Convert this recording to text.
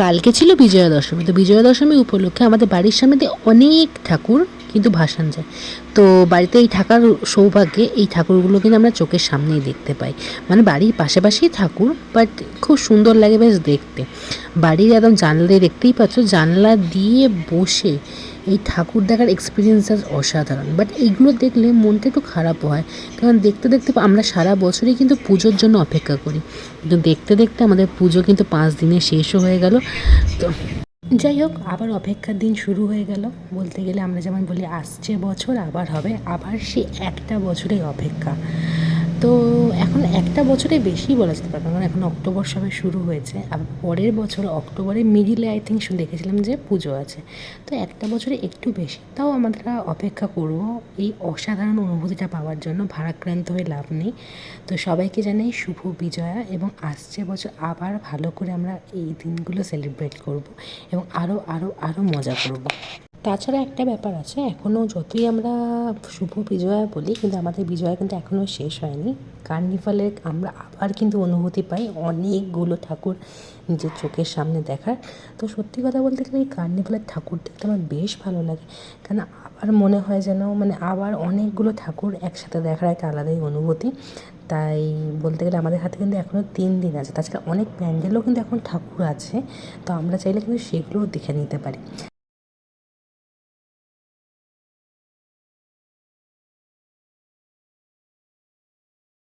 কালকে ছিল বিজয়া দশমী। তো বিজয়া দশমী উপলক্ষে আমাদের বাড়ির সামনে দিয়ে অনেক ঠাকুর কিন্তু ভাসান যায়। তো বাড়িতে এই থাকার সৌভাগ্যে এই ঠাকুরগুলো কিন্তু আমরা চোখের সামনেই দেখতে পাই। মানে বাড়ির পাশাপাশিই ঠাকুর, বাট খুব সুন্দর লাগে বেশ দেখতে। বাড়ির একদম জানলায় দেখতেই পাচ্ছ, জানলা দিয়ে বসে এই ঠাকুর দেখার এক্সপিরিয়েন্স জাস্ট অসাধারণ। বাট এইগুলো দেখলে মনটা একটু খারাপও হয়, কারণ দেখতে দেখতে আমরা সারা বছরই কিন্তু পুজোর জন্য অপেক্ষা করি, কিন্তু দেখতে দেখতে আমাদের পুজো কিন্তু 5 দিনে শেষও হয়ে গেল। তো যাই হোক, আবার অপেক্ষার দিন শুরু হয়ে গেল। বলতে গেলে আমরা যেমন বলি আসছে বছর আবার হবে, আবার সেই একটা বছরেই অপেক্ষা। তো এখন একটা বছরে বেশি বলা যেতে পারে, কারণ এখন অক্টোবর সবে শুরু হয়েছে, আর পরের বছর অক্টোবরের মিডিলে আই থিঙ্ক দেখেছিলাম যে পুজো আছে। তো একটা বছরে একটু বেশি, তাও আমরা অপেক্ষা করব এই অসাধারণ অনুভূতিটা পাওয়ার জন্য। ভারাক্রান্ত হয়ে লাভ নেই। তো সবাইকে জানাই শুভ বিজয়া, এবং আসছে বছর আবার ভালো করে আমরা এই দিনগুলো সেলিব্রেট করব এবং আরও আরও আরও মজা করব। তাছাড়া একটা ব্যাপার আছে, এখনও যতই আমরা শুভ বিজয়া বলি, কিন্তু আমাদের বিজয়া কিন্তু এখনও শেষ হয়নি। কার্নিভালে আমরা আবার কিন্তু অনুভূতি পাই অনেকগুলো ঠাকুর নিজের চোখের সামনে দেখার। তো সত্যি কথা বলতে গেলে এই কার্নিভালের ঠাকুর দেখতে আমার বেশ ভালো লাগে, কেন আবার মনে হয় যেন মানে আবার অনেকগুলো ঠাকুর একসাথে দেখার একটা আলাদাই অনুভূতি। তাই বলতে গেলে আমাদের হাতে কিন্তু এখনও 3 দিন আছে। তাছাড়া অনেক প্যান্ডেলও কিন্তু এখন ঠাকুর আছে, তো আমরা চাইলে কিন্তু সেগুলোও দেখে নিতে পারি।